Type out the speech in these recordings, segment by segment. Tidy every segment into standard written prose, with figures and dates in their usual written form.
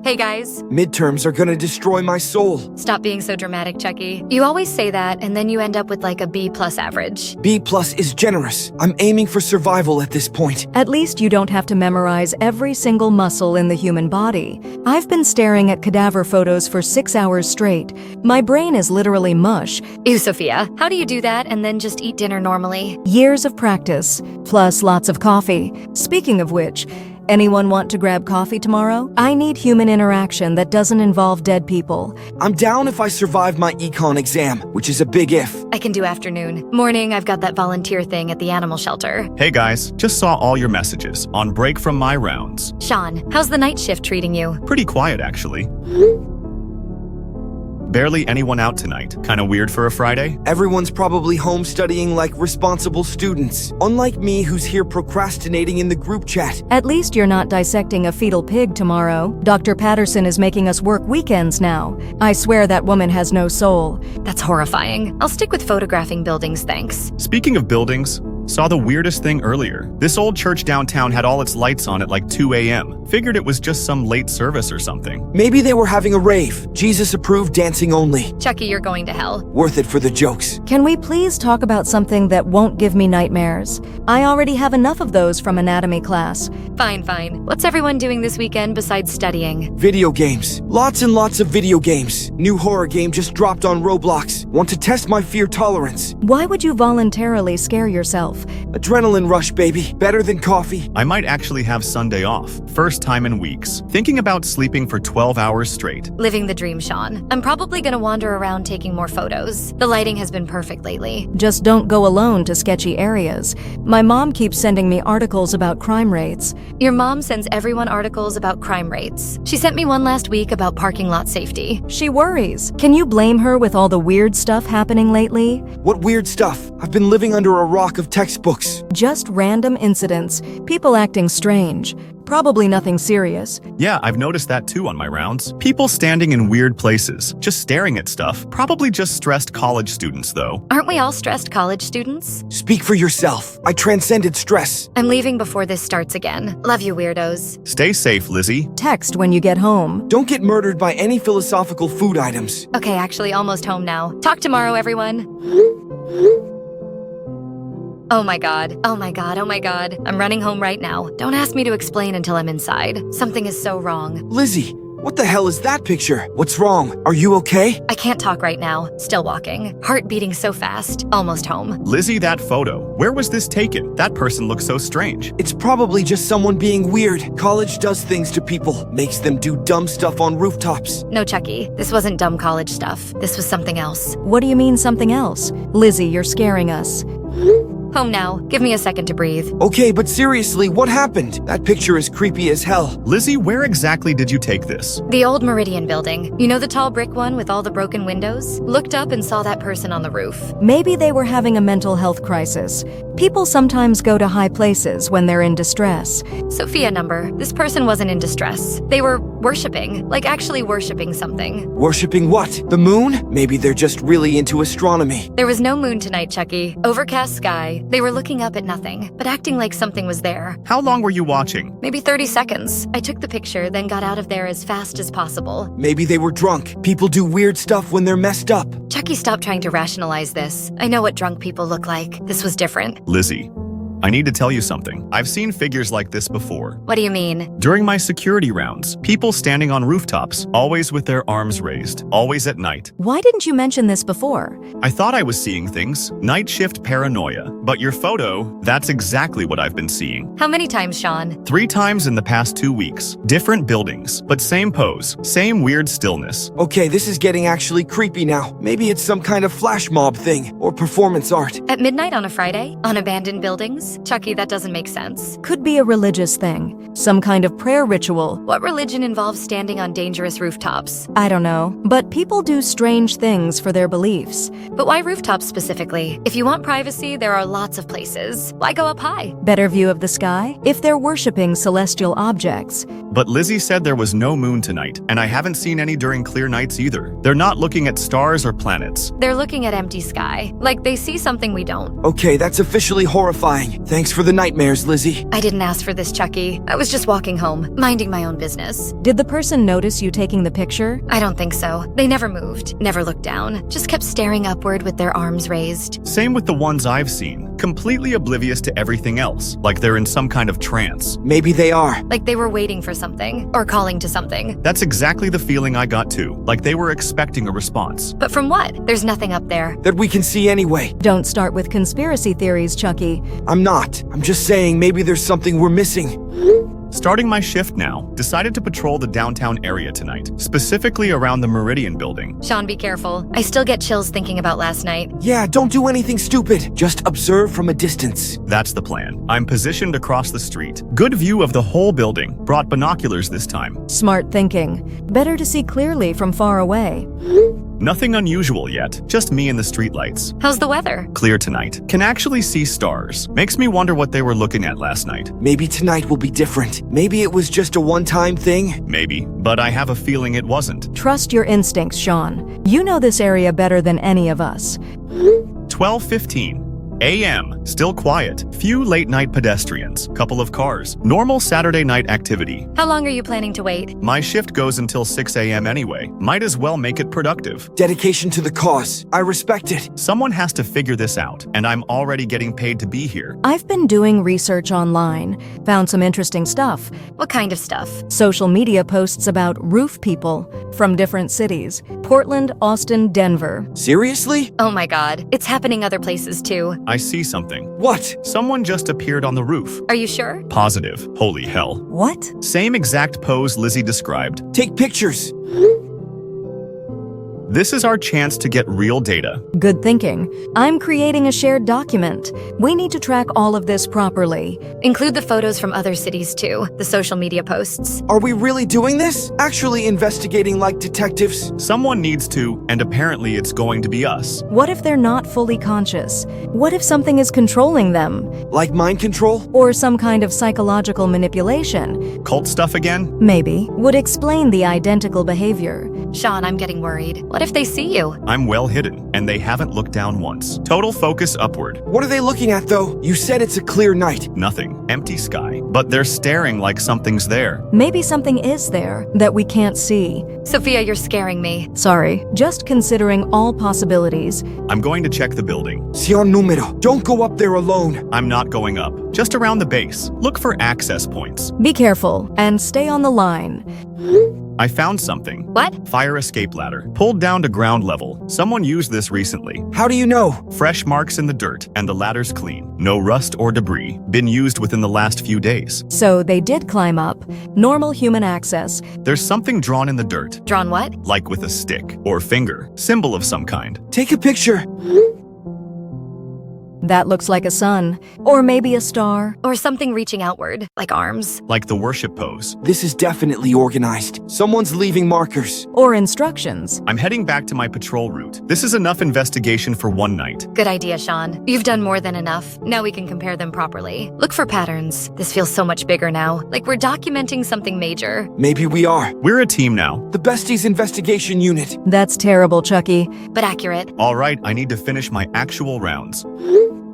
Hey guys. Midterms are gonna destroy my soul. Stop being so dramatic, Chucky. You always say that, and then you end up with like a B+ average. B+ is generous. I'm aiming for survival at this point. At least you don't have to memorize every single muscle in the human body. I've been staring at cadaver photos for 6 hours straight. My brain is literally mush. Ew, Sophia. How do you do that and then just eat dinner normally? Years of practice, plus lots of coffee. Speaking of which, anyone want to grab coffee tomorrow? I need human interaction that doesn't involve dead people. I'm down if I survive my econ exam, which is a big if. I can do afternoon. Morning, I've got that volunteer thing at the animal shelter. Hey guys, just saw all your messages. On break from my rounds. Sean, how's the night shift treating you? Pretty quiet, actually. Barely anyone out tonight. Kinda weird for a Friday. Everyone's probably home studying like responsible students. Unlike me, who's here procrastinating in the group chat. At least you're not dissecting a fetal pig tomorrow. Dr. Patterson is making us work weekends now. I swear that woman has no soul. That's horrifying. I'll stick with photographing buildings, thanks. Speaking of buildings, saw the weirdest thing earlier. This old church downtown had all its lights on at like 2 a.m. Figured it was just some late service or something. Maybe they were having a rave. Jesus-approved dancing only. Chucky, you're going to hell. Worth it for the jokes. Can we please talk about something that won't give me nightmares? I already have enough of those from anatomy class. Fine. What's everyone doing this weekend besides studying? Video games. Lots and lots of video games. New horror game just dropped on Roblox. Want to test my fear tolerance. Why would you voluntarily scare yourself? Adrenaline rush, baby. Better than coffee. I might actually have Sunday off. First time in weeks. Thinking about sleeping for 12 hours straight. Living the dream, Sean. I'm probably gonna wander around taking more photos. The lighting has been perfect lately. Just don't go alone to sketchy areas. My mom keeps sending me articles about crime rates. Your mom sends everyone articles about crime rates. She sent me one last week about parking lot safety. She worries. Can you blame her with all the weird stuff happening lately? What weird stuff? I've been living under a rock of textbooks. Just random incidents. People acting strange. Probably nothing serious. Yeah, I've noticed that too on my rounds. People standing in weird places, just staring at stuff. Probably just stressed college students, though. Aren't we all stressed college students? Speak for yourself. I transcended stress. I'm leaving before this starts again. Love you, weirdos. Stay safe, Lizzie. Text when you get home. Don't get murdered by any philosophical food items. Okay, actually almost home now. Talk tomorrow, everyone. Oh my god. I'm running home right now. Don't ask me to explain until I'm inside. Something is so wrong. Lizzie, what the hell is that picture? What's wrong? Are you okay? I can't talk right now. Still walking. Heart beating so fast. Almost home. Lizzie, that photo. Where was this taken? That person looks so strange. It's probably just someone being weird. College does things to people. Makes them do dumb stuff on rooftops. No, Chucky. This wasn't dumb college stuff. This was something else. What do you mean something else? Lizzie, you're scaring us. Home now. Give me a second to breathe. Okay, but seriously, what happened? That picture is creepy as hell. Lizzie, where exactly did you take this? The old Meridian building. You know the tall brick one with all the broken windows? Looked up and saw that person on the roof. Maybe they were having a mental health crisis. People sometimes go to high places when they're in distress. Sophia number. This person wasn't in distress. They were worshiping. Like actually worshiping something. Worshipping what? The moon? Maybe they're just really into astronomy. There was no moon tonight, Chucky. Overcast sky. They were looking up at nothing, but acting like something was there. How long were you watching? Maybe 30 seconds. I took the picture, then got out of there as fast as possible. Maybe they were drunk. People do weird stuff when they're messed up. Chucky, stop trying to rationalize this. I know what drunk people look like. This was different. Lizzie, I need to tell you something. I've seen figures like this before. What do you mean? During my security rounds, people standing on rooftops, always with their arms raised, always at night. Why didn't you mention this before? I thought I was seeing things, night shift paranoia, but your photo, that's exactly what I've been seeing. How many times, Sean? 3 times in the past 2 weeks. Different buildings, but same pose, same weird stillness. Okay, this is getting actually creepy now. Maybe it's some kind of flash mob thing, or performance art. At midnight on a Friday? On abandoned buildings? Chucky, that doesn't make sense. Could be a religious thing. Some kind of prayer ritual. What religion involves standing on dangerous rooftops? I don't know, but people do strange things for their beliefs. But why rooftops specifically? If you want privacy, there are lots of places. Why go up high? Better view of the sky? If they're worshiping celestial objects. But Lizzie said there was no moon tonight, and I haven't seen any during clear nights either. They're not looking at stars or planets. They're looking at empty sky. Like they see something we don't. Okay, that's officially horrifying. Thanks for the nightmares, Lizzie. I didn't ask for this, Chucky. I was Was just walking home, minding my own business. Did the person notice you taking the picture? I don't think so. They never moved, never looked down, just kept staring upward with their arms raised. Same with the ones I've seen. Completely oblivious to everything else, like they're in some kind of trance. Maybe they are. Like they were waiting for something, or calling to something. That's exactly the feeling I got too, like they were expecting a response. But from what? There's nothing up there. That we can see anyway. Don't start with conspiracy theories, Chucky. I'm not. I'm just saying maybe there's something we're missing. Starting my shift now, decided to patrol the downtown area tonight, specifically around the Meridian building. Sean, be careful. I still get chills thinking about last night. Yeah, don't do anything stupid. Just observe from a distance. That's the plan. I'm positioned across the street. Good view of the whole building. Brought binoculars this time. Smart thinking. Better to see clearly from far away. Nothing unusual yet, just me and the streetlights. How's the weather? Clear tonight. Can actually see stars. Makes me wonder what they were looking at last night. Maybe tonight will be different. Maybe it was just a one-time thing. Maybe, but I have a feeling it wasn't. Trust your instincts, Sean. You know this area better than any of us. 12:15 a.m. Still quiet. Few late-night pedestrians. Couple of cars. Normal Saturday night activity. How long are you planning to wait? My shift goes until 6 a.m. anyway. Might as well make it productive. Dedication to the cause. I respect it. Someone has to figure this out, and I'm already getting paid to be here. I've been doing research online. Found some interesting stuff. What kind of stuff? Social media posts about roof people from different cities. Portland, Austin, Denver. Seriously? Oh my god. It's happening other places too. I see something. What? Someone just appeared on the roof. Are you sure? Positive. Holy hell. What? Same exact pose Lizzie described. Take pictures. This is our chance to get real data. Good thinking. I'm creating a shared document. We need to track all of this properly. Include the photos from other cities too, the social media posts. Are we really doing this? Actually investigating like detectives? Someone needs to, and apparently it's going to be us. What if they're not fully conscious? What if something is controlling them? Like mind control? Or some kind of psychological manipulation? Cult stuff again? Maybe. Would explain the identical behavior. Sean, I'm getting worried. What if they see you? I'm well hidden, and they haven't looked down once. Total focus upward. What are they looking at though? You said it's a clear night. Nothing. Empty sky. But they're staring like something's there. Maybe something is there that we can't see. Sophia, you're scaring me. Sorry, just considering all possibilities. I'm going to check the building. Sion número. Don't go up there alone. I'm not going up. Just around the base. Look for access points. Be careful and stay on the line. I found something. What? Fire escape ladder. Pulled down to ground level. Someone used this recently. How do you know? Fresh marks in the dirt, and the ladder's clean. No rust or debris. Been used within the last few days. So they did climb up. Normal human access. There's something drawn in the dirt. Drawn what? Like with a stick or finger. Symbol of some kind. Take a picture. That looks like a sun. Or maybe a star. Or something reaching outward, like arms. Like the worship pose. This is definitely organized. Someone's leaving markers. Or instructions. I'm heading back to my patrol route. This is enough investigation for one night. Good idea, Sean. You've done more than enough. Now we can compare them properly. Look for patterns. This feels so much bigger now, like we're documenting something major. Maybe we are. We're a team now. The Besties Investigation Unit. That's terrible, Chucky. But accurate. All right, I need to finish my actual rounds.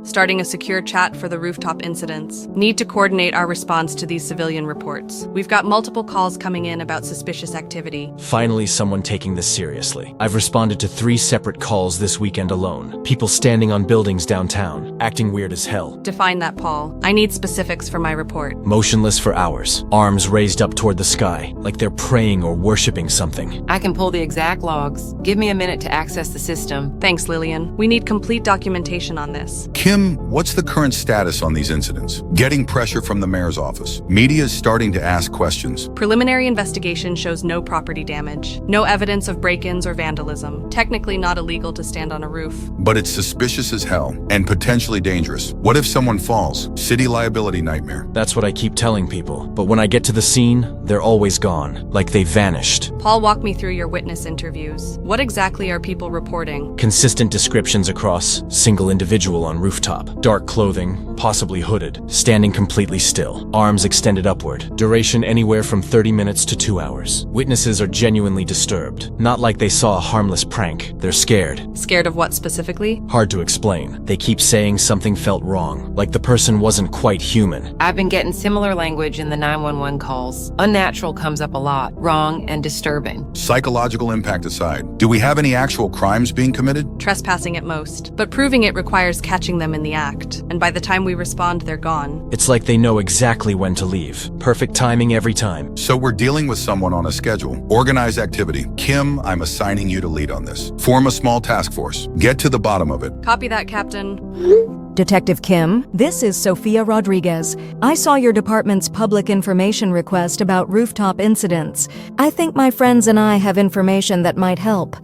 Starting a secure chat for the rooftop incidents. Need to coordinate our response to these civilian reports. We've got multiple calls coming in about suspicious activity. Finally, someone taking this seriously. I've responded to 3 separate calls this weekend alone. People standing on buildings downtown, acting weird as hell. Define that, Paul. I need specifics for my report. Motionless for hours, arms raised up toward the sky, like they're praying or worshipping something. I can pull the exact logs. Give me a minute to access the system. Thanks, Lillian. We need complete documentation on this. Kim, what's the current status on these incidents? Getting pressure from the mayor's office. Media is starting to ask questions. Preliminary investigation shows no property damage. No evidence of break-ins or vandalism. Technically not illegal to stand on a roof. But it's suspicious as hell and potentially dangerous. What if someone falls? City liability nightmare. That's what I keep telling people. But when I get to the scene, they're always gone, like they vanished. Paul, walk me through your witness interviews. What exactly are people reporting? Consistent descriptions across single individual on rooftop. rooftop. Dark clothing, possibly hooded, standing completely still, arms extended upward. Duration anywhere from 30 minutes to 2 hours. Witnesses are genuinely disturbed. Not like they saw a harmless prank. They're scared. Scared of what specifically? Hard to explain. They keep saying something felt wrong, like the person wasn't quite human. I've been getting similar language in the 911 calls. Unnatural comes up a lot. Wrong and disturbing. Psychological impact aside, do we have any actual crimes being committed? Trespassing at most. But proving it requires catching them in the act. And by the time we respond, they're gone. It's like they know exactly when to leave. Perfect timing every time. So we're dealing with someone on a schedule. Organize activity. Kim, I'm assigning you to lead on this. Form a small task force. Get to the bottom of it. Copy that, Captain. Detective Kim, this is Sofia Rodriguez. I saw your department's public information request about rooftop incidents. I think my friends and I have information that might help.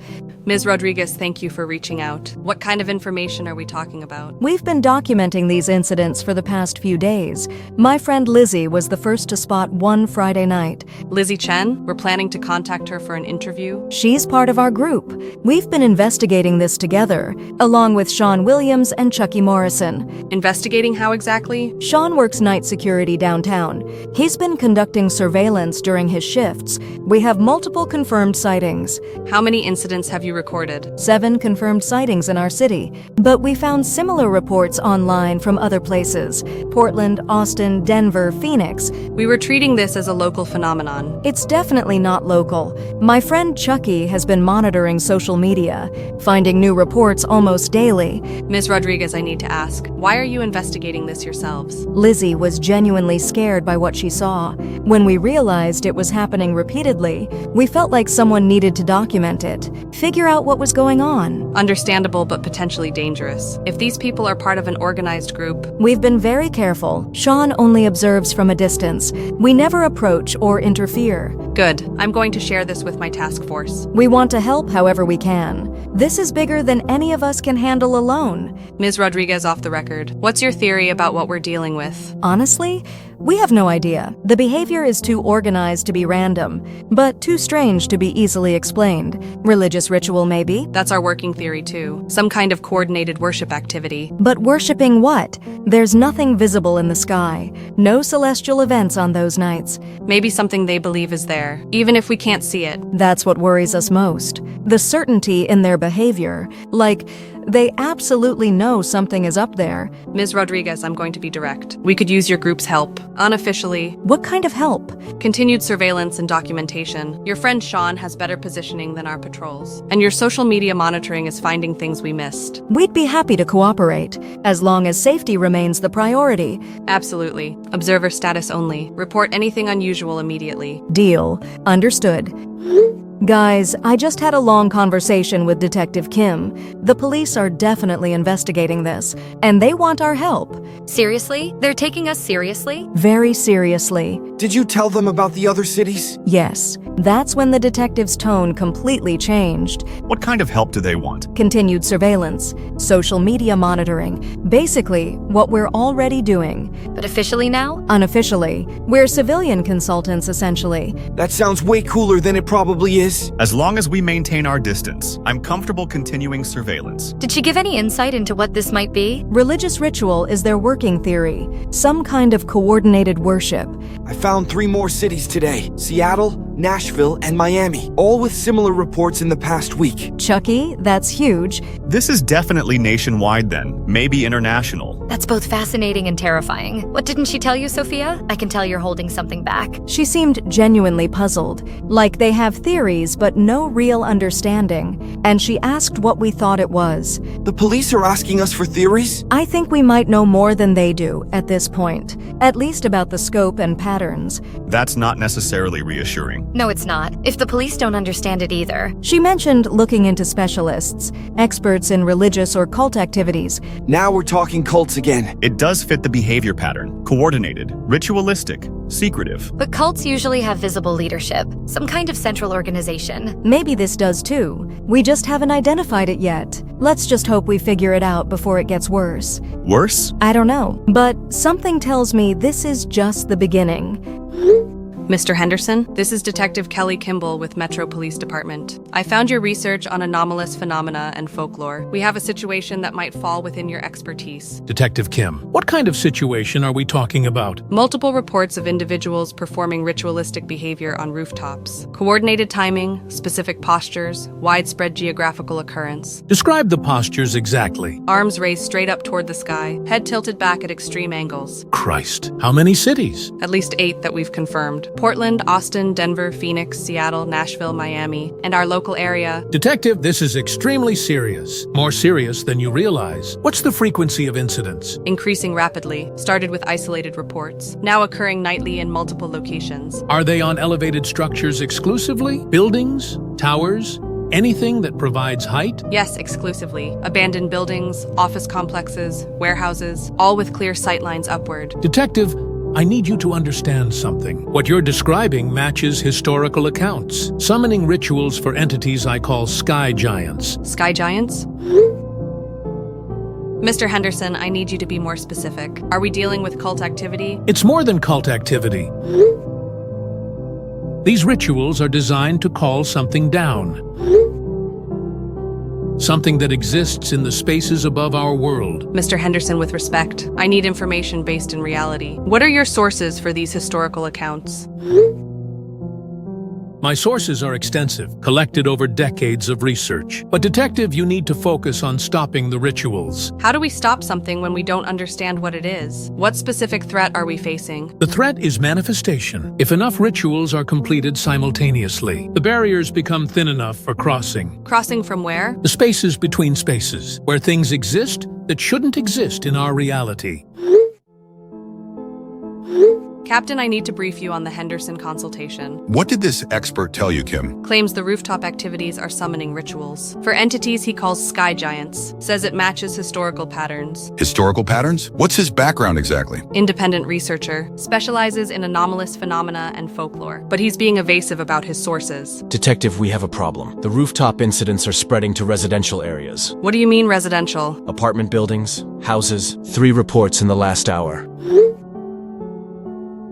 Ms. Rodriguez, thank you for reaching out. What kind of information are we talking about? We've been documenting these incidents for the past few days. My friend Lizzie was the first to spot one Friday night. Lizzie Chen? We're planning to contact her for an interview. She's part of our group. We've been investigating this together, along with Sean Williams and Chucky Morrison. Investigating how exactly? Sean works night security downtown. He's been conducting surveillance during his shifts. We have multiple confirmed sightings. How many incidents have you recorded? 7 confirmed sightings in our city, but we found similar reports online from other places: Portland, Austin, Denver, Phoenix. We were treating this as a local phenomenon. It's definitely not local. My friend Chucky has been monitoring social media, finding new reports almost daily. Ms. Rodriguez, I need to ask, why are you investigating this yourselves? Lizzie was genuinely scared by what she saw. When we realized it was happening repeatedly, we felt like someone needed to document it, figure out what was going on. Understandable, but potentially dangerous. If these people are part of an organized group. We've been very careful. Sean only observes from a distance. We never approach or interfere. Good. I'm going to share this with my task force. We want to help however we can. This is bigger than any of us can handle alone. Ms. Rodriguez, off the record, what's your theory about what we're dealing with? Honestly, we have no idea. The behavior is too organized to be random, but too strange to be easily explained. Religious ritual, maybe? That's our working theory, too. Some kind of coordinated worship activity. But worshipping what? There's nothing visible in the sky. No celestial events on those nights. Maybe something they believe is there, even if we can't see it. That's what worries us most. The certainty in their behavior. Like, they absolutely know something is up there. Ms. Rodriguez, I'm going to be direct. We could use your group's help. Unofficially. What kind of help? Continued surveillance and documentation. Your friend Sean has better positioning than our patrols. And your social media monitoring is finding things we missed. We'd be happy to cooperate, as long as safety remains the priority. Absolutely. Observer status only. Report anything unusual immediately. Deal. Understood. Guys, I just had a long conversation with Detective Kim. The police are definitely investigating this, and they want our help. Seriously? They're taking us seriously? Very seriously. Did you tell them about the other cities? Yes. That's when the detective's tone completely changed. What kind of help do they want? Continued surveillance, social media monitoring, basically what we're already doing. But officially now? Unofficially, we're civilian consultants essentially. That sounds way cooler than it probably is. As long as we maintain our distance, I'm comfortable continuing surveillance. Did she give any insight into what this might be? Religious ritual is their working theory, some kind of coordinated worship. I found 3 more cities today: Seattle, Nashville, and Miami, all with similar reports in the past week. Chucky, that's huge. This is definitely nationwide then, maybe international. That's both fascinating and terrifying. What didn't she tell you, Sophia? I can tell you're holding something back. She seemed genuinely puzzled, like they have theories but no real understanding, and she asked what we thought it was. The police are asking us for theories? I think we might know more than they do at this point, at least about the scope and patterns. That's not necessarily reassuring. No, it's not. If the police don't understand it either. She mentioned looking into specialists, experts in religious or cult activities. Now we're talking cults again. It does fit the behavior pattern: coordinated, ritualistic, secretive. But cults usually have visible leadership, some kind of central organization. Maybe this does too. We just haven't identified it yet. Let's just hope we figure it out before it gets worse. Worse? I don't know, but something tells me this is just the beginning. Mr. Henderson, this is Detective Kelly Kimball with Metro Police Department. I found your research on anomalous phenomena and folklore. We have a situation that might fall within your expertise. Detective Kim, what kind of situation are we talking about? Multiple reports of individuals performing ritualistic behavior on rooftops. Coordinated timing, specific postures, widespread geographical occurrence. Describe the postures exactly. Arms raised straight up toward the sky, head tilted back at extreme angles. Christ, how many cities? At least 8 that we've confirmed. Portland, Austin, Denver, Phoenix, Seattle, Nashville, Miami, and our local area. Detective, this is extremely serious. More serious than you realize. What's the frequency of incidents? Increasing rapidly, started with isolated reports, now occurring nightly in multiple locations. Are they on elevated structures exclusively? Buildings? Towers? Anything that provides height? Yes, exclusively. Abandoned buildings, office complexes, warehouses, all with clear sightlines upward. Detective, I need you to understand something. What you're describing matches historical accounts. Summoning rituals for entities I call sky giants. Sky giants? Mr. Henderson, I need you to be more specific. Are we dealing with cult activity? It's more than cult activity. These rituals are designed to call something down. Something that exists in the spaces above our world. Mr. Henderson, with respect, I need information based in reality. What are your sources for these historical accounts? My sources are extensive, collected over decades of research. But detective, you need to focus on stopping the rituals. How do we stop something when we don't understand what it is? What specific threat are we facing? The threat is manifestation. If enough rituals are completed simultaneously, the barriers become thin enough for crossing. Crossing from where? The spaces between spaces, where things exist that shouldn't exist in our reality. Captain, I need to brief you on the Henderson consultation. What did this expert tell you, Kim? Claims the rooftop activities are summoning rituals. For entities he calls sky giants. Says it matches historical patterns. Historical patterns? What's his background exactly? Independent researcher. Specializes in anomalous phenomena and folklore. But he's being evasive about his sources. Detective, we have a problem. The rooftop incidents are spreading to residential areas. What do you mean residential? Apartment buildings, houses, 3 reports in the last hour.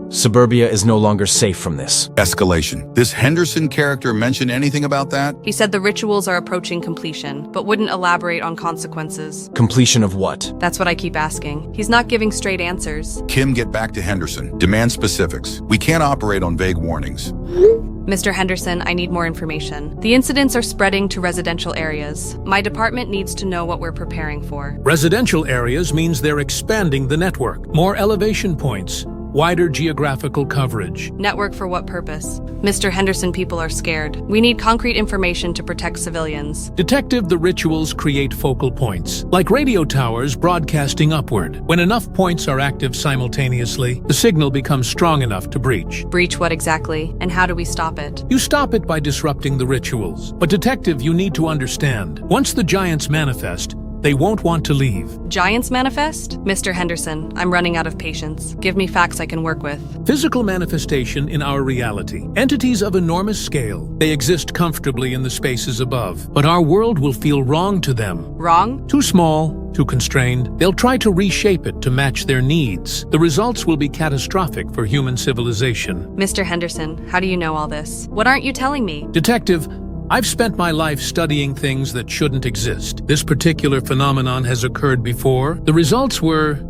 Suburbia is no longer safe from this. Escalation. This Henderson character mention anything about that? He said the rituals are approaching completion, but wouldn't elaborate on consequences. Completion of what? That's what I keep asking. He's not giving straight answers. Kim, get back to Henderson. Demand specifics. We can't operate on vague warnings. Mr. Henderson, I need more information. The incidents are spreading to residential areas. My department needs to know what we're preparing for. Residential areas means they're expanding the network. More elevation points. Wider geographical coverage. Network for what purpose? Mr. Henderson, people are scared. We need concrete information to protect civilians. Detective, the rituals create focal points, like radio towers broadcasting upward. When enough points are active simultaneously, the signal becomes strong enough to breach. Breach what exactly? And how do we stop it? You stop it by disrupting the rituals. But detective, you need to understand, once the giants manifest, they won't want to leave. Giants manifest? Mr. Henderson, I'm running out of patience. Give me facts I can work with. Physical manifestation in our reality. Entities of enormous scale. They exist comfortably in the spaces above. But our world will feel wrong to them. Wrong? Too small, too constrained. They'll try to reshape it to match their needs. The results will be catastrophic for human civilization. Mr. Henderson, how do you know all this? What aren't you telling me? Detective, I've spent my life studying things that shouldn't exist. This particular phenomenon has occurred before. The results were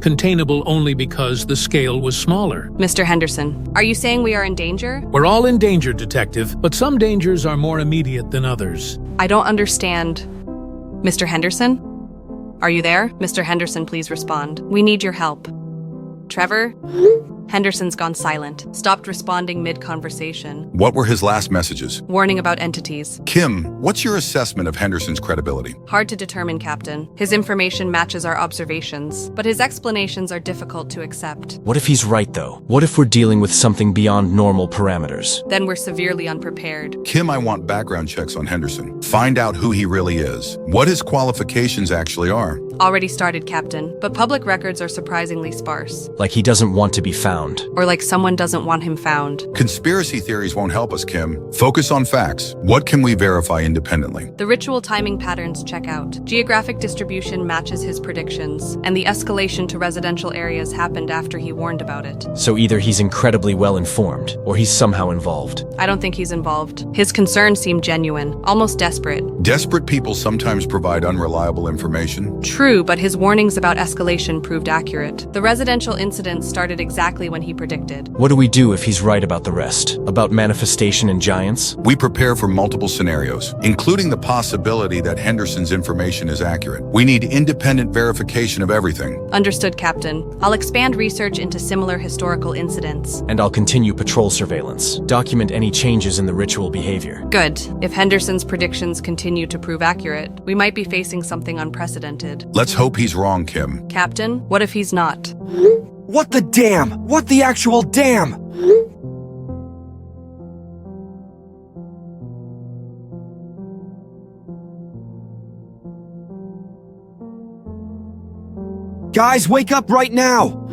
containable only because the scale was smaller. Mr. Henderson, are you saying we are in danger? We're all in danger, Detective, but some dangers are more immediate than others. I don't understand. Mr. Henderson? Are you there? Mr. Henderson, please respond. We need your help. Trevor? Henderson's gone silent. Stopped responding mid-conversation. What were his last messages? Warning about entities. Kim, what's your assessment of Henderson's credibility? Hard to determine, Captain. His information matches our observations, but his explanations are difficult to accept. What if he's right, though? What if we're dealing with something beyond normal parameters? Then we're severely unprepared. Kim, I want background checks on Henderson. Find out who he really is, what his qualifications actually are. Already started, Captain, but public records are surprisingly sparse. Like he doesn't want to be found. found. Or like someone doesn't want him found. Conspiracy theories won't help us, Kim. Focus on facts. What can we verify independently? The ritual timing patterns check out. Geographic distribution matches his predictions, and the escalation to residential areas happened after he warned about it. So either he's incredibly well informed, or he's somehow involved. I don't think he's involved. His concerns seem genuine, almost desperate. Desperate people sometimes provide unreliable information. True, but his warnings about escalation proved accurate. The residential incident started exactly when he predicted. What do we do if he's right about the rest? About manifestation and giants? We prepare for multiple scenarios, including the possibility that Henderson's information is accurate. We need independent verification of everything. Understood, Captain. I'll expand research into similar historical incidents. And I'll continue patrol surveillance. Document any changes in the ritual behavior. Good. If Henderson's predictions continue to prove accurate, we might be facing something unprecedented. Let's hope he's wrong, Kim. Captain, what if he's not? What the damn? What the actual damn? Guys, wake up right now!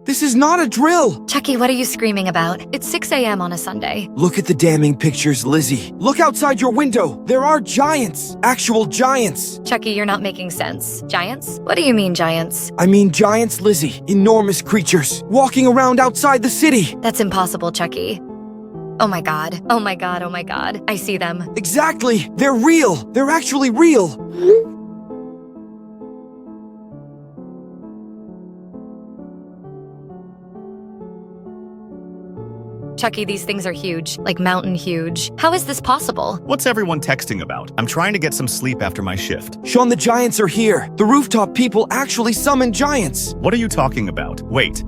This is not a drill! Chucky, what are you screaming about? It's 6 a.m. on a Sunday. Look at the damning pictures, Lizzie. Look outside your window. There are giants. Actual giants. Chucky, you're not making sense. Giants? What do you mean, giants? I mean giants, Lizzie. Enormous creatures. Walking around outside the city. That's impossible, Chucky. Oh my god. Oh my god, oh my god. I see them. Exactly. They're real. They're actually real. Chucky, these things are huge. Like mountain huge. How is this possible? What's everyone texting about? I'm trying to get some sleep after my shift. Sean, the giants are here. The rooftop people actually summon giants. What are you talking about? Wait.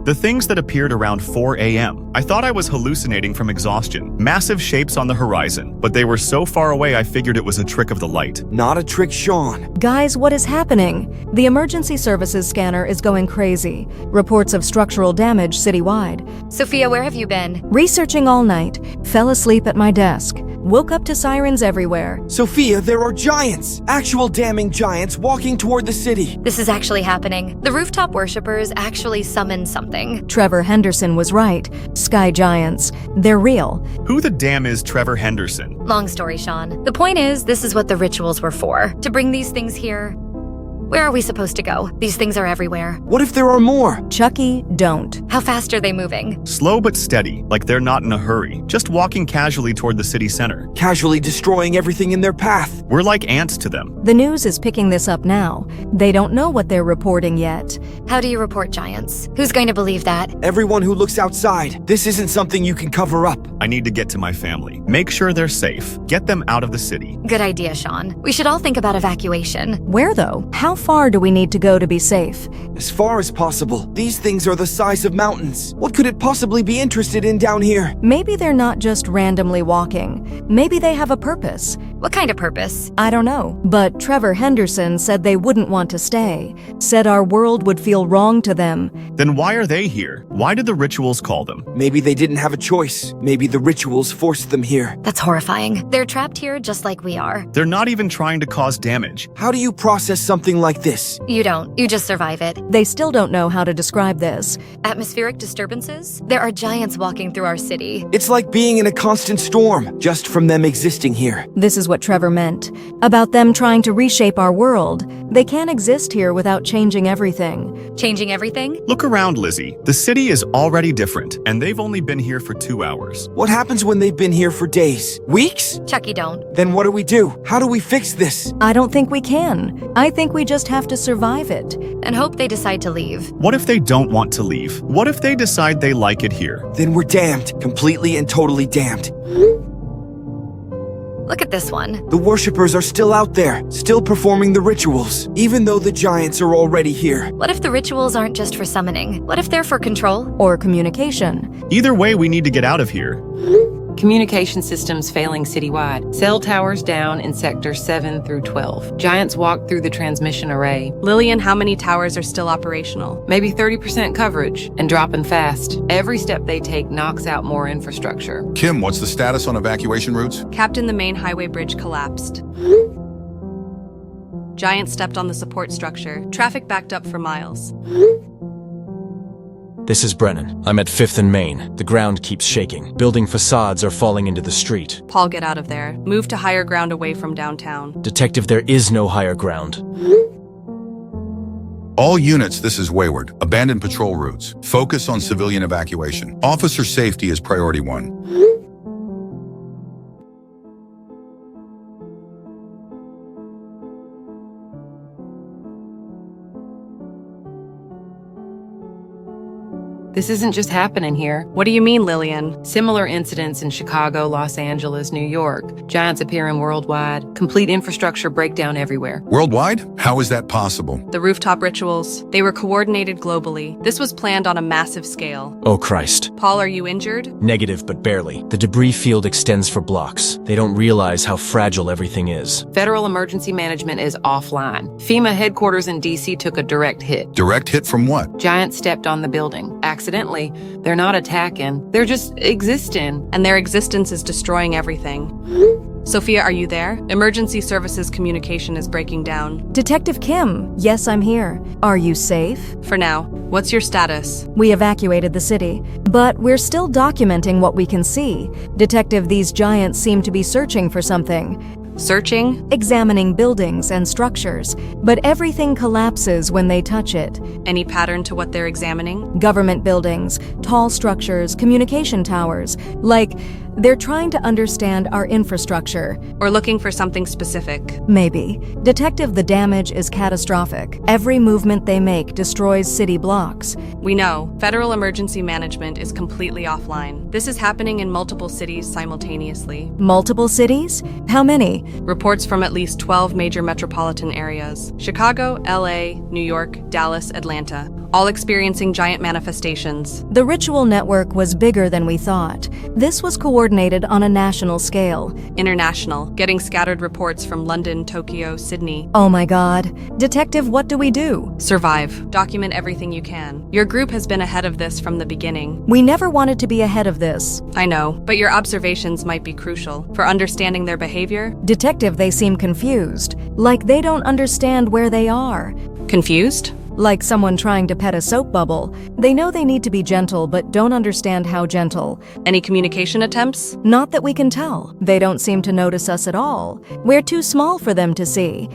The things that appeared around 4 a.m. I thought I was hallucinating from exhaustion. Massive shapes on the horizon, but they were so far away I figured it was a trick of the light. Not a trick, Sean. Guys, what is happening? The emergency services scanner is going crazy. Reports of structural damage citywide. Sophia, where have you been? Researching all night. Fell asleep at my desk. Woke up to sirens everywhere. Sophia, there are giants. Actual damning giants walking toward the city. This is actually happening. The rooftop worshippers actually summoned something. Trevor Henderson was right. Sky giants. They're real. Who the damn is Trevor Henderson? Long story, Sean. The point is, this is what the rituals were for. To bring these things here. Where are we supposed to go? These things are everywhere. What if there are more? Chucky, don't. How fast are they moving? Slow but steady, like they're not in a hurry. Just walking casually toward the city center. Casually destroying everything in their path. We're like ants to them. The news is picking this up now. They don't know what they're reporting yet. How do you report giants? Who's going to believe that? Everyone who looks outside. This isn't something you can cover up. I need to get to my family. Make sure they're safe. Get them out of the city. Good idea, Sean. We should all think about evacuation. Where though? How far do we need to go to be safe? As far as possible. These things are the size of mountains. What could it possibly be interested in down here? Maybe they're not just randomly walking. Maybe they have a purpose. What kind of purpose? I don't know. But Trevor Henderson said they wouldn't want to stay. Said our world would feel wrong to them. Then why are they here? Why did the rituals call them? Maybe they didn't have a choice. Maybe the rituals forced them here. That's horrifying. They're trapped here just like we are. They're not even trying to cause damage. How do you process something like this? You don't. You just survive it. They still don't know how to describe this. Atmospheric disturbances? There are giants walking through our city. It's like being in a constant storm, just from them existing here. This is what Trevor meant. About them trying to reshape our world. They can't exist here without changing everything. Changing everything? Look around, Lizzie. The city is already different, and they've only been here for 2 hours. What happens when they've been here for days? Weeks? Chucky, don't. Then what do we do? How do we fix this? I don't think we can. I think we just have to survive it. And hope they decide to leave. What if they don't want to leave? What if they decide they like it here? Then we're damned. Completely and totally damned. Look at this one. The worshippers are still out there, still performing the rituals, even though the giants are already here. What if the rituals aren't just for summoning? What if they're for control? Or communication? Either way, we need to get out of here. Communication systems failing citywide. Cell towers down in sectors 7 through 12. Giants walk through the transmission array. Lillian, how many towers are still operational? Maybe 30% coverage and dropping fast. Every step they take knocks out more infrastructure. Kim, what's the status on evacuation routes? Captain, the main highway bridge collapsed. Giant stepped on the support structure. Traffic backed up for miles. This is Brennan. I'm at 5th and Main. The ground keeps shaking. Building facades are falling into the street. Paul, get out of there. Move to higher ground away from downtown. Detective, there is no higher ground. All units, this is Wayward. Abandon patrol routes. Focus on civilian evacuation. Officer safety is priority 1. This isn't just happening here. What do you mean, Lillian? Similar incidents in Chicago, Los Angeles, New York. Giants appearing worldwide. Complete infrastructure breakdown everywhere. Worldwide? How is that possible? The rooftop rituals, they were coordinated globally. This was planned on a massive scale. Oh Christ. Paul, are you injured? Negative, but barely. The debris field extends for blocks. They don't realize how fragile everything is. Federal emergency management is offline. FEMA headquarters in D.C. took a direct hit. Direct hit from what? Giants stepped on the building. Accidentally. They're not attacking. They're just existing. And their existence is destroying everything. Sophia, are you there? Emergency services communication is breaking down. Detective Kim, yes, I'm here. Are you safe? For now. What's your status? We evacuated the city, but we're still documenting what we can see. Detective, these giants seem to be searching for something. Searching? Examining buildings and structures, but everything collapses when they touch it. Any pattern to what they're examining? Government buildings, tall structures, communication towers. Like, they're trying to understand our infrastructure. Or looking for something specific? Maybe. Detective, the damage is catastrophic. Every movement they make destroys city blocks. We know. Federal emergency management is completely offline. This is happening in multiple cities simultaneously. Multiple cities? How many? Reports from at least 12 major metropolitan areas. Chicago, LA, New York, Dallas, Atlanta. All experiencing giant manifestations. The ritual network was bigger than we thought. This was coordinated on a national scale. International, getting scattered reports from London, Tokyo, Sydney. Oh my God. Detective, what do we do? Survive. Document everything you can. Your group has been ahead of this from the beginning. We never wanted to be ahead of this. I know, but your observations might be crucial for understanding their behavior. Detective, they seem confused. Like they don't understand where they are. Confused? Like someone trying to pet a soap bubble. They know they need to be gentle, but don't understand how gentle. Any communication attempts? Not that we can tell. They don't seem to notice us at all. We're too small for them to see.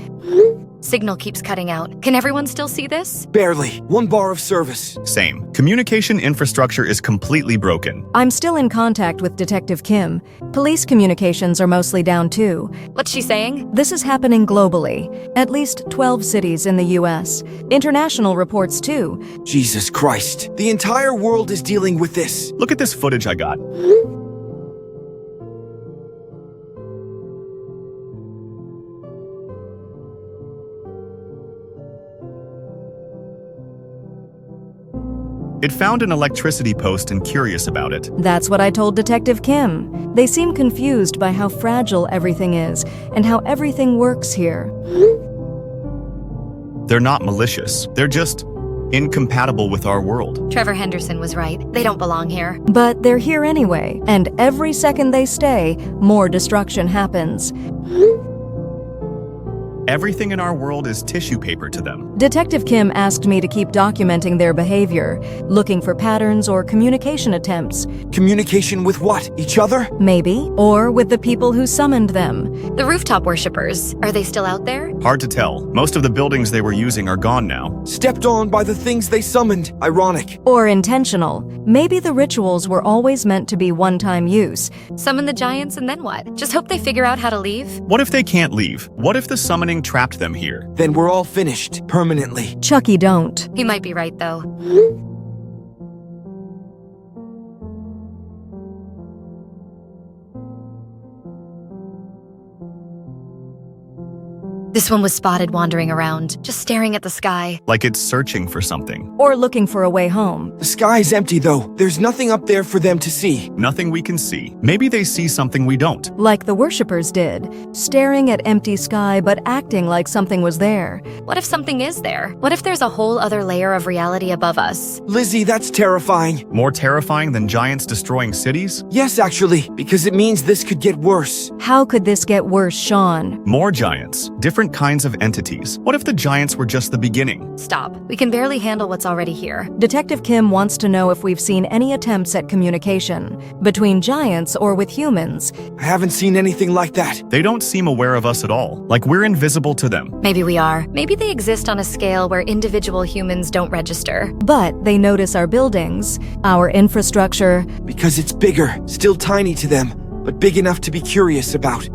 Signal keeps cutting out. Can everyone still see this? Barely. 1 bar of service. Same. Communication infrastructure is completely broken. I'm still in contact with Detective Kim. Police communications are mostly down too. What's she saying? This is happening globally. At least 12 cities in the US. International reports too. Jesus Christ. The entire world is dealing with this. Look at this footage I got. It found an electricity post and curious about it. That's what I told Detective Kim. They seem confused by how fragile everything is and how everything works here. They're not malicious. They're just incompatible with our world. Trevor Henderson was right. They don't belong here. But they're here anyway, and every second they stay, more destruction happens. Everything in our world is tissue paper to them. Detective Kim asked me to keep documenting their behavior, looking for patterns or communication attempts. Communication with what? Each other? Maybe. Or with the people who summoned them. The rooftop worshippers, are they still out there? Hard to tell. Most of the buildings they were using are gone now. Stepped on by the things they summoned. Ironic. Or intentional. Maybe the rituals were always meant to be one-time use. Summon the giants and then what? Just hope they figure out how to leave? What if they can't leave? What if the summoning trapped them here? Then we're all finished. Permanently. Chucky, don't. He might be right, though. This one was spotted wandering around, just staring at the sky. Like it's searching for something. Or looking for a way home. The sky's empty, though. There's nothing up there for them to see. Nothing we can see. Maybe they see something we don't. Like the worshippers did, staring at empty sky but acting like something was there. What if something is there? What if there's a whole other layer of reality above us? Lizzie, that's terrifying. More terrifying than giants destroying cities? Yes, actually, because it means this could get worse. How could this get worse, Sean? More giants. Different different kinds of entities. What if the giants were just the beginning? Stop. We can barely handle what's already here. Detective Kim wants to know if we've seen any attempts at communication between giants or with humans. I haven't seen anything like that. They don't seem aware of us at all, like we're invisible to them. Maybe we are. Maybe they exist on a scale where individual humans don't register. But they notice our buildings, our infrastructure. Because it's bigger, still tiny to them, but big enough to be curious about.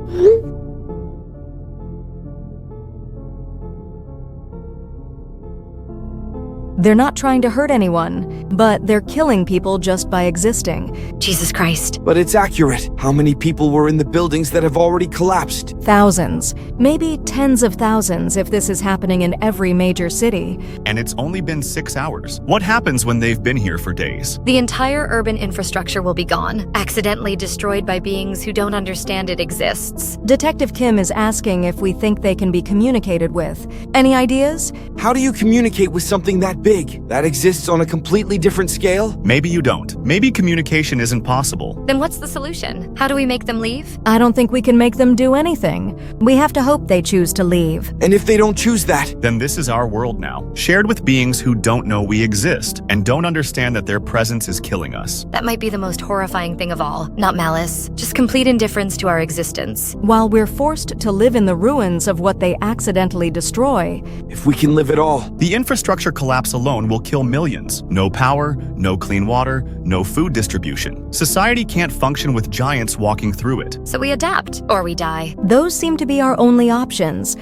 They're not trying to hurt anyone, but they're killing people just by existing. Jesus Christ. But it's accurate. How many people were in the buildings that have already collapsed? Thousands, maybe tens of thousands if this is happening in every major city. And it's only been 6 hours. What happens when they've been here for days? The entire urban infrastructure will be gone, accidentally destroyed by beings who don't understand it exists. Detective Kim is asking if we think they can be communicated with. Any ideas? How do you communicate with something that big? That exists on a completely different scale? Maybe you don't. Maybe communication isn't possible. Then what's the solution? How do we make them leave? I don't think we can make them do anything. We have to hope they choose to leave. And if they don't choose that? Then this is our world now, shared with beings who don't know we exist and don't understand that their presence is killing us. That might be the most horrifying thing of all. Not malice, just complete indifference to our existence. While we're forced to live in the ruins of what they accidentally destroy. If we can live at all. The infrastructure collapse alone will kill millions. No power, no clean water, no food distribution. Society can't function with giants walking through it. So we adapt, or we die. Those seem to be our only options.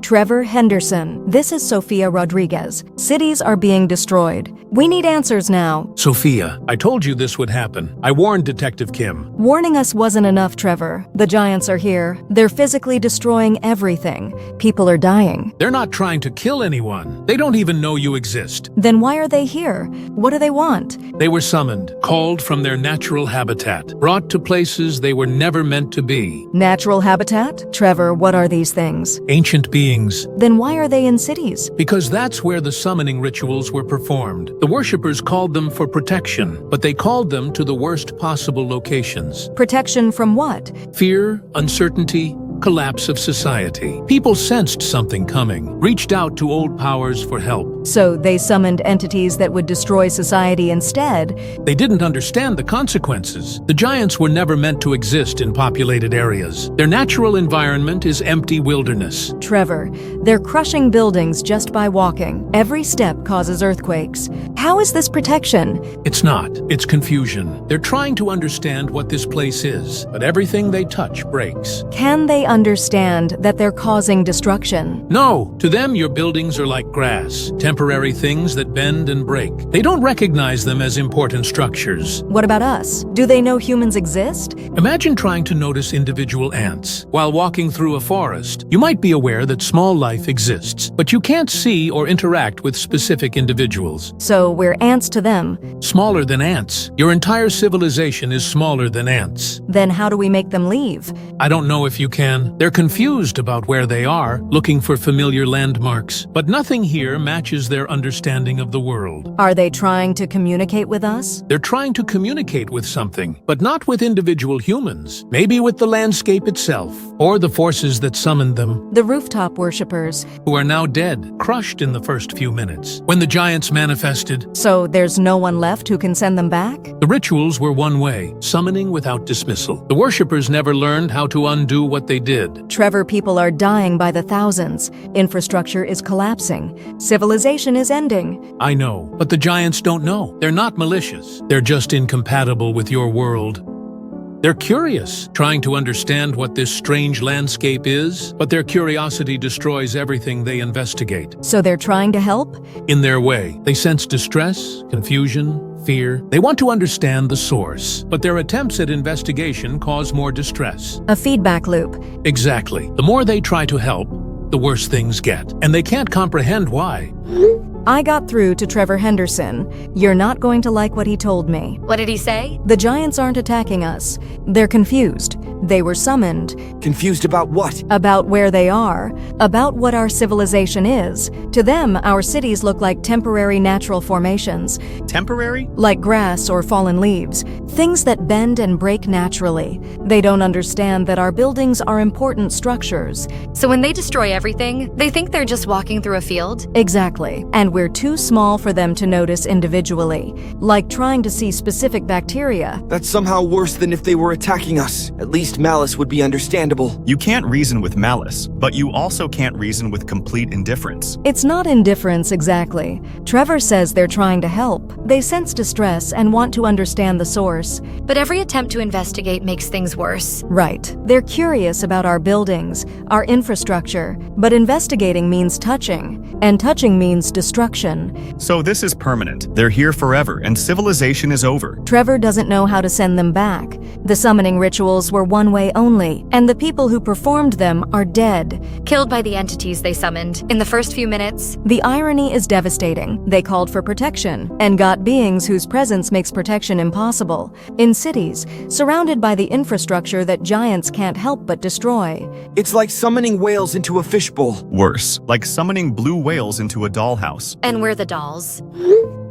Trevor, Henderson. This is Sophia Rodriguez. Cities are being destroyed. We need answers now. Sophia, I told you this would happen. I warned Detective Kim. Warning us wasn't enough, Trevor. The giants are here. They're physically destroying everything. People are dying. They're not trying to kill anyone. They don't even know you exist. Then why are they here? What do they want? They were summoned, called from their natural habitat, brought to places they were never meant to be. Natural habitat? Trevor, what are these things? Ancient beings. Then why are they in cities? Because that's where the summoning rituals were performed. The worshippers called them for protection, but they called them to the worst possible locations. Protection from what? Fear, uncertainty, collapse of society. People sensed something coming, reached out to old powers for help. So they summoned entities that would destroy society instead. They didn't understand the consequences. The giants were never meant to exist in populated areas. Their natural environment is empty wilderness. Trevor, they're crushing buildings just by walking. Every step causes earthquakes. How is this protection? It's not. It's confusion. They're trying to understand what this place is, but everything they touch breaks. Can they understand that they're causing destruction? No. To them, your buildings are like grass, temporary things that bend and break. They don't recognize them as important structures. What about us? Do they know humans exist? Imagine trying to notice individual ants. While walking through a forest, you might be aware that small life exists, but you can't see or interact with specific individuals. So we're ants to them. Smaller than ants. Your entire civilization is smaller than ants. Then how do we make them leave? I don't know if you can. They're confused about where they are, looking for familiar landmarks, but nothing here matches their understanding of the world. Are they trying to communicate with us? They're trying to communicate with something, but not with individual humans. Maybe with the landscape itself, or the forces that summoned them. The rooftop worshippers. Who are now dead, crushed in the first few minutes, when the giants manifested. So there's no one left who can send them back? The rituals were one way, summoning without dismissal. The worshippers never learned how to undo what they did. Trevor, people are dying by the thousands. Infrastructure is collapsing. Civilization is ending. I know, but the giants don't know. They're not malicious. They're just incompatible with your world. They're curious, trying to understand what this strange landscape is, but their curiosity destroys everything they investigate. So they're trying to help? In their way, they sense distress, confusion, fear. They want to understand the source, but their attempts at investigation cause more distress. A feedback loop. Exactly. The more they try to help, the worse things get, and they can't comprehend why. I got through to Trevor Henderson. You're not going to like what he told me. What did he say? The giants aren't attacking us. They're confused. They were summoned. Confused about what? About where they are. About what our civilization is. To them, our cities look like temporary natural formations. Temporary? Like grass or fallen leaves. Things that bend and break naturally. They don't understand that our buildings are important structures. So when they destroy everything, they think they're just walking through a field? Exactly. And we're too small for them to notice individually, like trying to see specific bacteria. That's somehow worse than if they were attacking us. At least malice would be understandable. You can't reason with malice, but you also can't reason with complete indifference. It's not indifference exactly. Trevor says they're trying to help. They sense distress and want to understand the source. But every attempt to investigate makes things worse. Right. They're curious about our buildings, our infrastructure, but investigating means touching, and touching means destruction. So this is permanent. They're here forever, and civilization is over. Trevor doesn't know how to send them back. The summoning rituals were one way only, and the people who performed them are dead. Killed by the entities they summoned in the first few minutes. The irony is devastating. They called for protection, and got beings whose presence makes protection impossible. In cities, surrounded by the infrastructure that giants can't help but destroy. It's like summoning whales into a fishbowl. Worse, like summoning blue whales into a dollhouse. And we're the dolls.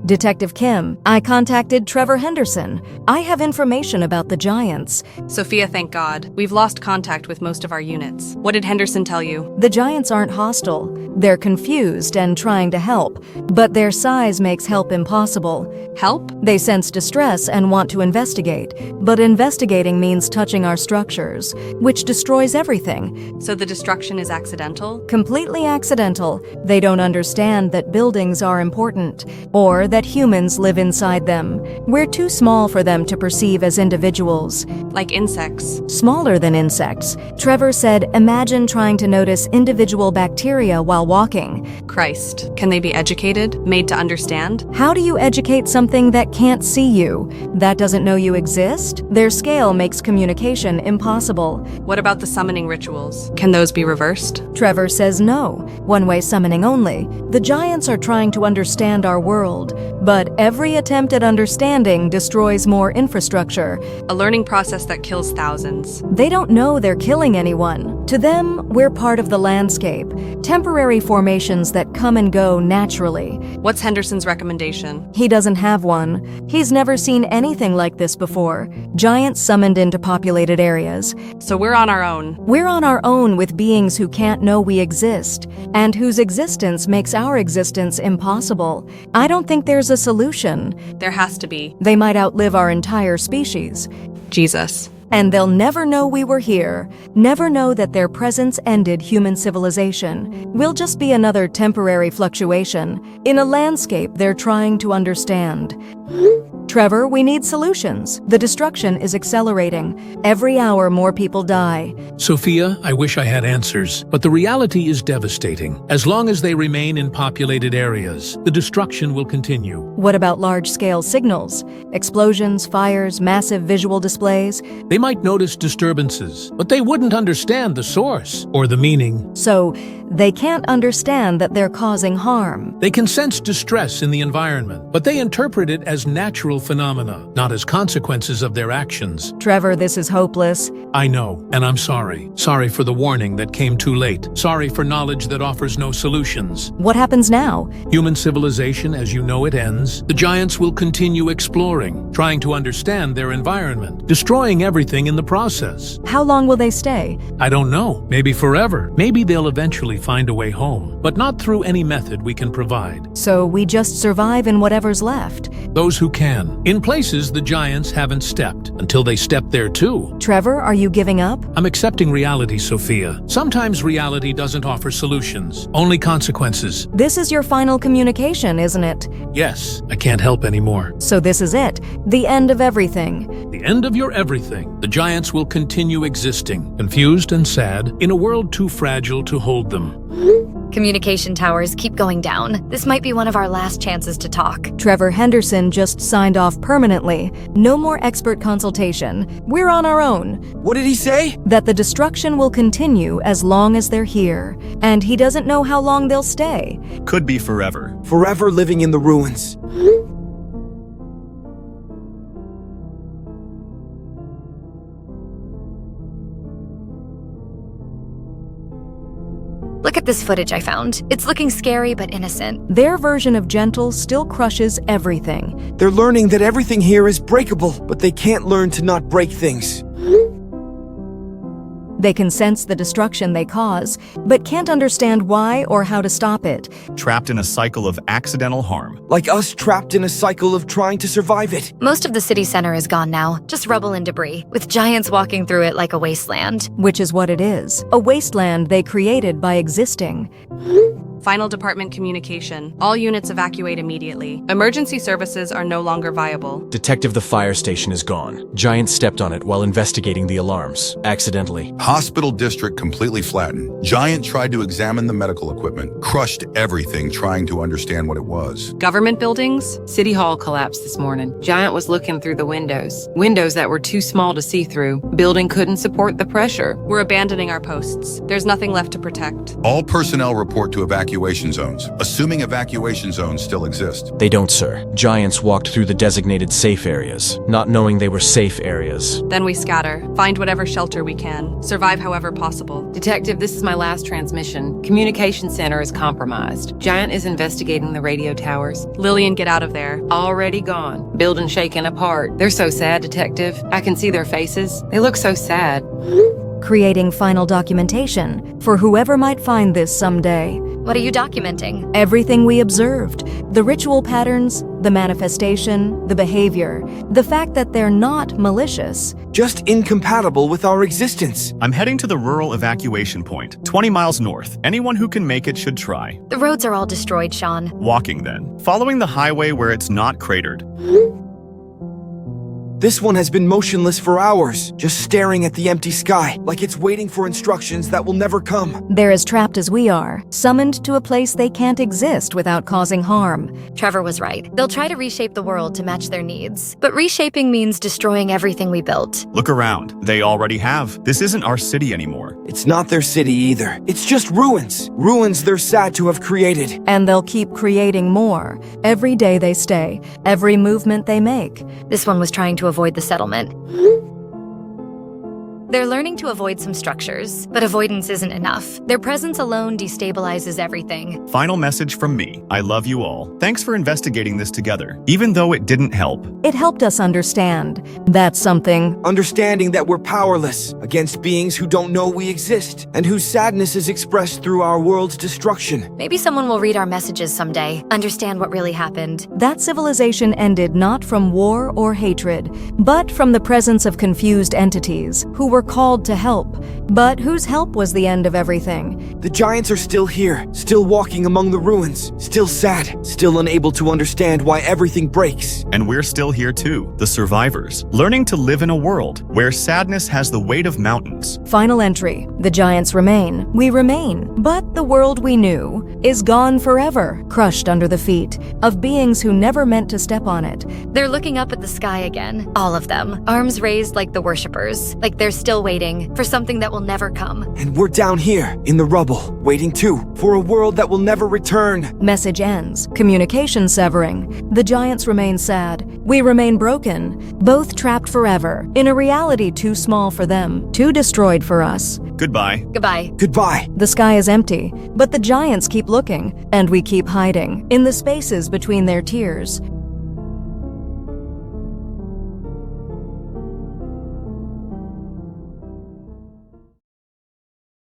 Detective Kim, I contacted Trevor Henderson. I have information about the giants. Sophia, thank God. We've lost contact with most of our units. What did Henderson tell you? The giants aren't hostile. They're confused and trying to help, but their size makes help impossible. Help? They sense distress and want to investigate, but investigating means touching our structures, which destroys everything. So the destruction is accidental? Completely accidental. They don't understand that buildings are important, or that humans live inside them. We're too small for them to perceive as individuals. Like insects? Smaller than insects. Trevor said, imagine trying to notice individual bacteria while walking. Christ. Can they be educated? Made to understand? How do you educate something that can't see you? That doesn't know you exist? Their scale makes communication impossible. What about the summoning rituals? Can those be reversed? Trevor says no. One-way summoning only. The giants are trying to understand our world, but every attempt at understanding destroys more infrastructure. A learning process that kills thousands. They don't know they're killing anyone. To them, we're part of the landscape, temporary formations that come and go naturally. What's Henderson's recommendation? He doesn't have one. He's never seen anything like this before. Giants summoned into populated areas. So we're on our own. We're on our own with beings who can't know we exist, and whose existence makes our existence impossible. I don't think there's a solution. There has to be. They might outlive our entire species. Jesus. And they'll never know we were here, never know that their presence ended human civilization. We'll just be another temporary fluctuation in a landscape they're trying to understand. Trevor, we need solutions. The destruction is accelerating. Every hour, more people die. Sophia, I wish I had answers, but the reality is devastating. As long as they remain in populated areas, the destruction will continue. What about large-scale signals? Explosions, fires, massive visual displays? They might notice disturbances, but they wouldn't understand the source or the meaning. So, they can't understand that they're causing harm. They can sense distress in the environment, but they interpret it as natural phenomena, not as consequences of their actions. Trevor, this is hopeless. I know, and I'm sorry. Sorry for the warning that came too late. Sorry for knowledge that offers no solutions. What happens now? Human civilization as you know it ends. The giants will continue exploring, trying to understand their environment, destroying everything in the process. How long will they stay? I don't know. Maybe forever. Maybe they'll eventually find a way home, but not through any method we can provide. So we just survive in whatever's left. Those who can. In places the giants haven't stepped, until they step there too. Trevor, are you giving up? I'm accepting reality, Sophia. Sometimes reality doesn't offer solutions, only consequences. This is your final communication, isn't it? Yes, I can't help anymore. So this is it. The end of everything. The end of your everything. The giants will continue existing, confused and sad, in a world too fragile to hold them. Communication towers keep going down. This might be one of our last chances to talk. Trevor Henderson just signed off permanently. No more expert consultation. We're on our own. What did he say? That the destruction will continue as long as they're here. And he doesn't know how long they'll stay. Could be forever. Forever living in the ruins. Look at Check this footage I found. It's looking scary but innocent. Their version of gentle still crushes everything. They're learning that everything here is breakable, but they can't learn to not break things. They can sense the destruction they cause, but can't understand why or how to stop it. Trapped in a cycle of accidental harm. Like us trapped in a cycle of trying to survive it. Most of the city center is gone now, just rubble and debris, with giants walking through it like a wasteland. Which is what it is. A wasteland they created by existing. Final department communication. All units evacuate immediately. Emergency services are no longer viable. Detective, the fire station is gone. Giant stepped on it while investigating the alarms. Accidentally. Hospital district completely flattened. Giant tried to examine the medical equipment, crushed everything trying to understand what it was. Government buildings? City Hall collapsed this morning. Giant was looking through the windows. Windows that were too small to see through. Building couldn't support the pressure. We're abandoning our posts. There's nothing left to protect. All personnel report to evacuation zones, assuming evacuation zones still exist. They don't, sir. Giants walked through the designated safe areas, not knowing they were safe areas. Then we scatter. Find whatever shelter we can. Survive however possible. Detective, this is my last transmission. Communication center is compromised. Giant is investigating the radio towers. Lillian, get out of there. Already gone. Building shaken apart. They're so sad, Detective. I can see their faces. They look so sad. Creating final documentation for whoever might find this someday. What are you documenting? Everything we observed. The ritual patterns, the manifestation, the behavior. The fact that they're not malicious. Just incompatible with our existence. I'm heading to the rural evacuation point, 20 miles north. Anyone who can make it should try. The roads are all destroyed, Sean. Walking then. Following the highway where it's not cratered. This one has been motionless for hours, just staring at the empty sky, like it's waiting for instructions that will never come. They're as trapped as we are, summoned to a place they can't exist without causing harm. Trevor was right. They'll try to reshape the world to match their needs. But reshaping means destroying everything we built. Look around. They already have. This isn't our city anymore. It's not their city either. It's just ruins. Ruins they're sad to have created. And they'll keep creating more. Every day they stay, every movement they make. This one was trying to avoid the settlement. They're learning to avoid some structures, but avoidance isn't enough. Their presence alone destabilizes everything. Final message from me. I love you all. Thanks for investigating this together, even though it didn't help. It helped us understand. That's something. Understanding that we're powerless against beings who don't know we exist, and whose sadness is expressed through our world's destruction. Maybe someone will read our messages someday, understand what really happened. That civilization ended not from war or hatred, but from the presence of confused entities who were called to help, but whose help was the end of everything. The giants are still here, still walking among the ruins, still sad, still unable to understand why everything breaks. And we're still here too, the survivors, learning to live in a world where sadness has the weight of mountains. Final entry. The giants remain. We remain. But the world we knew is gone forever, crushed under the feet of beings who never meant to step on it. They're looking up at the sky again, all of them, arms raised like the worshippers, like they're still waiting for something that will never come. And we're down here, in the rubble, waiting too, for a world that will never return. Message ends. Communication severing. The giants remain sad. We remain broken. Both trapped forever, in a reality too small for them, too destroyed for us. Goodbye. Goodbye. Goodbye. The sky is empty, but the giants keep looking, and we keep hiding, in the spaces between their tears.